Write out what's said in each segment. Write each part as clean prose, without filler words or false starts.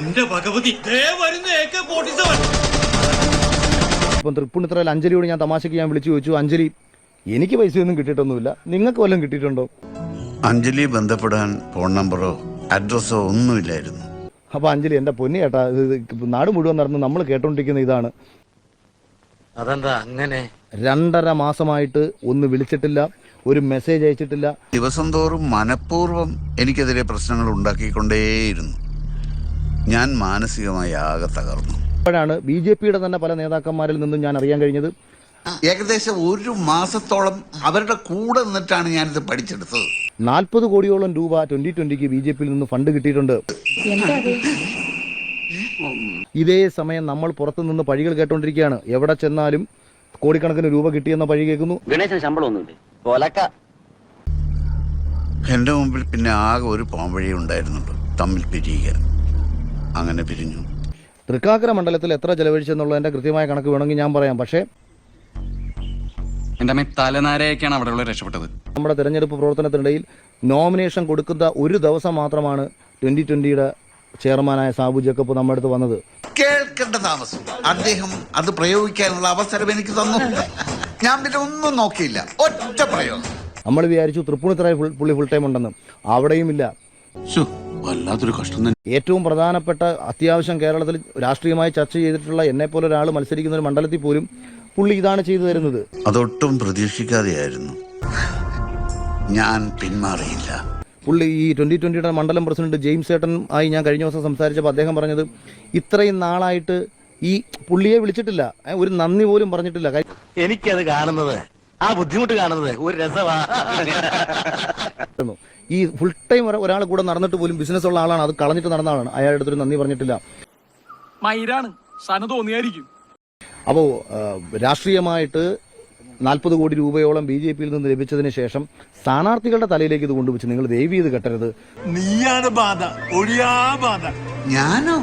എന്റെ ഭഗവതി ഇപ്പം തൃപ്പൂണിത്തുറയിൽ അഞ്ജലിയോട് ഞാൻ തമാശയ്ക്ക് വിളിച്ചു ചോദിച്ചു, അഞ്ജലി എനിക്ക് പൈസയൊന്നും കിട്ടിയിട്ടൊന്നുമില്ല, നിങ്ങൾക്ക് വല്ലതും കിട്ടിയിട്ടുണ്ടോ? അഞ്ജലി ബന്ധപ്പെടാൻ ഫോൺ നമ്പറോ അഡ്രസ്സോ ഒന്നുമില്ലായിരുന്നു. അപ്പോൾ അഞ്ജലി, എൻ്റെ പൊന്നി ചേട്ടാ, നാട് മുഴുവൻ നടന്ന് നമ്മൾ കേട്ടോണ്ടിരിക്കുന്ന ഇതാണ്. അതെന്താ അങ്ങനെ? 2.5 മാസമായിട്ട് ഒന്ന് വിളിച്ചിട്ടില്ല, ഒരു മെസ്സേജ് അയച്ചിട്ടില്ല. ദിവസം തോറും മനഃപൂർവ്വം എനിക്കെതിരെ പ്രശ്നങ്ങൾ ഉണ്ടാക്കിക്കൊണ്ടേയിരുന്നു. ഞാൻ മാനസികമായി ആകെ തകർന്നു. അപ്പോഴാണ് BJPയുടെ തന്നെ പല നേതാക്കന്മാരിൽ നിന്നും ഞാൻ അറിയാൻ കഴിഞ്ഞത്. ഏകദേശം 1 മാസത്തോളം അവരുടെ കൂടെ നിന്നിട്ടാണ് ഞാനിത് പഠിച്ചെടുത്തത്. 40 കോടിയോളം രൂപ 2020ക്ക് BJPയിൽ നിന്ന് ഫണ്ട് കിട്ടിയിട്ടുണ്ട്. ഇതേ സമയം നമ്മൾ പുറത്തു നിന്ന് പഴികൾ കേട്ടോണ്ടിരിക്കുകയാണ്. എവിടെ ചെന്നാലും കോടിക്കണക്കിന് രൂപ കിട്ടിയെന്ന പഴി കേൾക്കുന്നു. ഗണേശൻ ശമ്പളമൊന്നുമില്ല. എന്റെ മുമ്പിൽ പിന്നെ ആകെ ഒരു പോംവഴി ഉണ്ടായിരുന്നുള്ളൂ, തമ്മിൽ പിരിയുക. അങ്ങനെ പിരിഞ്ഞു. തൃക്കാക്കര മണ്ഡലത്തിൽ എത്ര ചെലവഴിച്ചെന്നുള്ളതിന്റെ കൃത്യമായ കണക്ക് വേണമെങ്കിൽ ഞാൻ പറയാം. പക്ഷേ എന്റെ അമ്മ തലനാരയൊക്കെയാണ് അവിടെ രക്ഷപ്പെട്ടത്. നമ്മുടെ തെരഞ്ഞെടുപ്പ് പ്രവർത്തനത്തിനിടയിൽ നോമിനേഷൻ കൊടുക്കുന്ന ഒരു ദിവസം മാത്രമാണ് 2020യുടെ ചെയർമാനായ സാബു ജേക്കബ് നമ്മുടെ അടുത്ത് വന്നത്. കേൾക്കേണ്ട താമസം അദ്ദേഹം അത് പ്രയോഗിക്കാനുള്ള അവസരം എനിക്ക് തന്നു. ഞാൻ പിന്നെ ഒന്നും നോക്കിയില്ല, ഒറ്റ പ്രയോഗം. നമ്മൾ വിചാരിച്ചു തൃപ്പൂണിത്തുറ പുള്ളി ഫുൾ ടൈം ഉണ്ടെന്ന്, അവിടെയും ഇല്ല. വല്ലാത്തൊരു കഷ്ടം തന്നെ. ഏറ്റവും പ്രധാനപ്പെട്ട അത്യാവശ്യം കേരളത്തിൽ രാഷ്ട്രീയമായി ചർച്ച ചെയ്തിട്ടുള്ള എന്നെപ്പോലെ ഒരാൾ മത്സരിക്കുന്ന ഒരു മണ്ഡലത്തിൽ പോലും പുള്ളി ഇതാണ് ചെയ്തു തരുന്നത്. അതൊട്ടും പ്രതീക്ഷിക്കാതെയായിരുന്നു. ഞാൻ പിന്മാറിയില്ല. പുള്ളി ഈ 2020യുടെ മണ്ഡലം പ്രസിഡന്റ് ജെയിംസ് ഏട്ടൻ ആയി ഞാൻ കഴിഞ്ഞ ദിവസം സംസാരിച്ചപ്പോൾ അദ്ദേഹം പറഞ്ഞത് ഇത്രയും നാളായിട്ട് ഈ പുള്ളിയെ വിളിച്ചിട്ടില്ല, ഒരു നന്ദി പോലും പറഞ്ഞിട്ടില്ല. എനിക്കത് കാണുന്നത്, ആ ബുദ്ധിമുട്ട് കാണുന്നത് ഒരു രസമാണ്. ഈ ഫുൾ ടൈം ഒരാൾ കൂടെ നടന്നിട്ട് പോലും ബിസിനസ് ഉള്ള ആളാണ്, അത് കളഞ്ഞിട്ട് നടന്ന ആളാണ്, അയാളുടെ അടുത്തൊരു നന്ദി പറഞ്ഞിട്ടില്ല. അപ്പോൾ രാഷ്ട്രീയമായിട്ട് 40 കോടി രൂപയോളം BJPയിൽ നിന്ന് ലഭിച്ചതിന് ശേഷം സ്ഥാനാർത്ഥികളുടെ തലയിലേക്ക് ഇത് കൊണ്ടുവച്ച് നിങ്ങൾ ദയവ് ചെയ്ത് കെട്ടരുത്. നീയാണ് ബാധ, ഒഴിയാ ബാധ. ഞാനോ?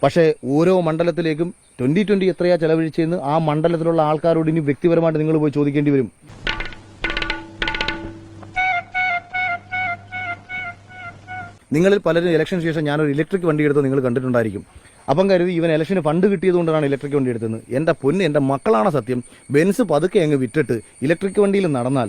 പക്ഷേ ഓരോ മണ്ഡലത്തിലേക്കും 2020 എത്രയാ ചെലവഴിച്ചെന്ന് ആ മണ്ഡലത്തിലുള്ള ആൾക്കാരോട് ഇനി വ്യക്തിപരമായിട്ട് നിങ്ങൾ പോയി ചോദിക്കേണ്ടി വരും. നിങ്ങളിൽ പലരും ഇലക്ഷന് ശേഷം ഞാനൊരു ഇലക്ട്രിക് വണ്ടി എടുത്ത് നിങ്ങൾ കണ്ടിട്ടുണ്ടായിരിക്കും. അപ്പം കരുതി ഇവൻ ഇലക്ഷന് ഫണ്ട് കിട്ടിയതുകൊണ്ടാണ് ഇലക്ട്രിക് വണ്ടി എടുത്തത്. എൻ്റെ പൊന്ന്, എൻ്റെ മക്കളാണ് സത്യം. ബെൻസ് പതുക്കെ അങ്ങ് വിറ്റിട്ട് ഇലക്ട്രിക് വണ്ടിയിൽ നടന്നാൽ